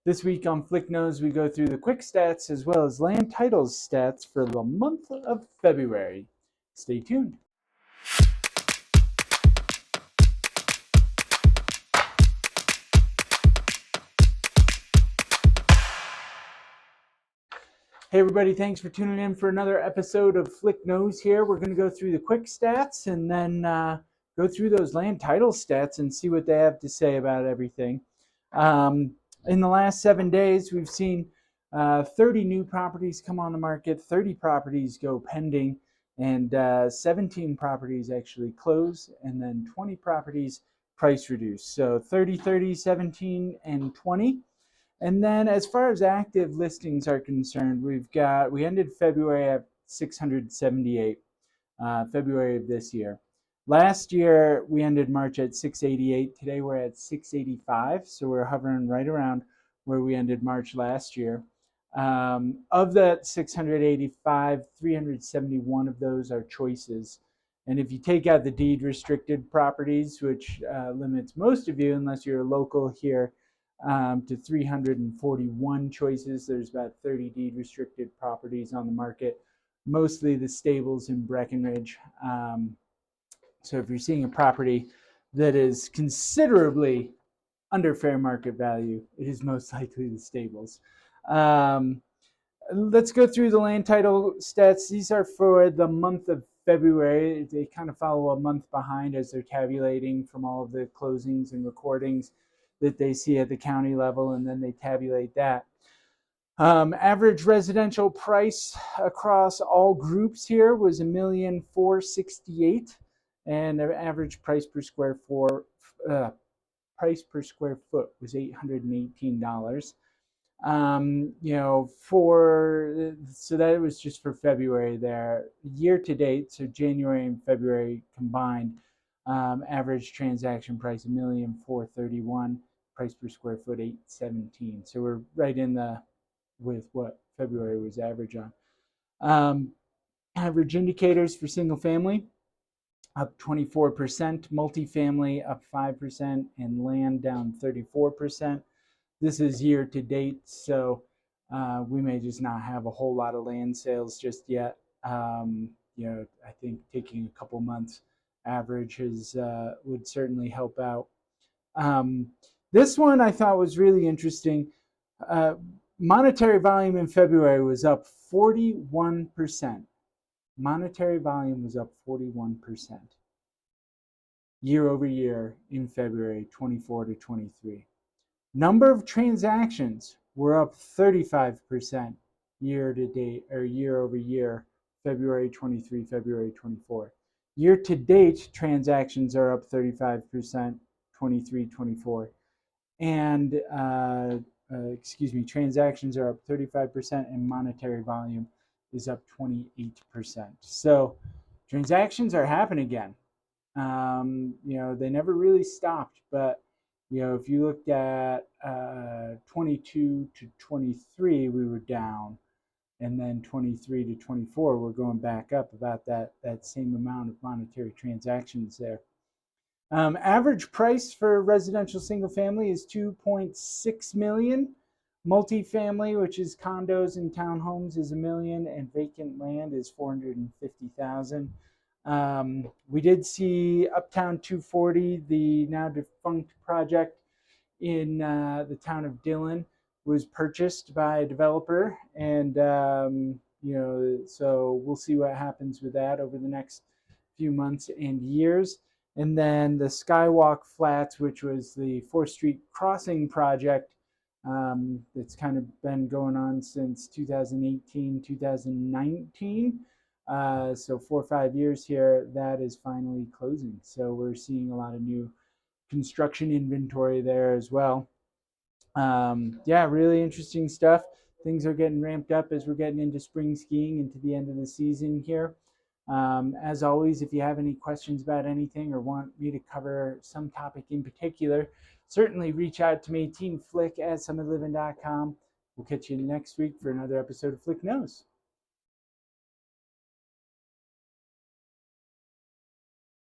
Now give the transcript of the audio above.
This week on Flick Knows, we go through the quick stats as well as land titles stats for the month of February. Stay tuned. Hey everybody, thanks for tuning in for another episode of Flick Knows here. We're going to go through the quick stats and then go through those land title stats and see what they have to say about everything. In the last 7 days, we've seen 30 new properties come on the market, 30 properties go pending, and 17 properties actually close, and then 20 properties price reduced. So 30, 30, 17, and 20. And then as far as active listings are concerned, we ended February at 678, February of this year. Last year, we ended March at 688. Today, we're at 685. So we're hovering right around where we ended March last year. Of that 685, 371 of those are choices. And if you take out the deed restricted properties, which limits most of you, unless you're a local here, to 341 choices, there's about 30 deed restricted properties on the market, mostly the stables in Breckenridge. So if you're seeing a property that is considerably under fair market value, it is most likely the stables. Let's go through the land title stats. These are for the month of February. They kind of follow a month behind as they're tabulating from all of the closings and recordings that they see at the county level, and then they tabulate that. Average residential price across all groups here was $1,468,000, and the average price per square foot was $818. So that was just for February there. Year to date, so January and February combined, average transaction price $1,431,000, price per square foot $817. So we're right in with what February was average on. Average indicators for single family up 24%, multifamily up 5%, and land down 34%. This is year to date, so we may just not have a whole lot of land sales just yet. I think taking a couple months average would certainly help out. This one I thought was really interesting. Monetary volume in February was up 41%. Monetary volume was up 41% year over year in February 24 to 23. Number of transactions were up 35% year to date, or year over year, February 23, February 24. Year to date, transactions are up 35%, 23, 24. And, transactions are up 35% and monetary volume is up 28%. So transactions are happening again. They never really stopped, but if you looked at 22 to 23, we were down, and then 23 to 24, we're going back up about that same amount of monetary transactions there. Average price for residential single family is $2.6 million. Multifamily, which is condos and townhomes, is $1 million, and vacant land is $450,000. We did see Uptown 240, the now defunct project in the town of Dillon, was purchased by a developer, and so we'll see what happens with that over the next few months and years. And then the Skywalk Flats, which was the 4th Street Crossing project, that's kind of been going on since 2018, 2019. So 4 or 5 years here, that is finally closing. So we're seeing a lot of new construction inventory there as well. Really interesting stuff. Things are getting ramped up as we're getting into spring skiing into the end of the season here. As always, if you have any questions about anything or want me to cover some topic in particular, certainly reach out to me, teamflick@summitliving.com. We'll catch you next week for another episode of Flick Knows.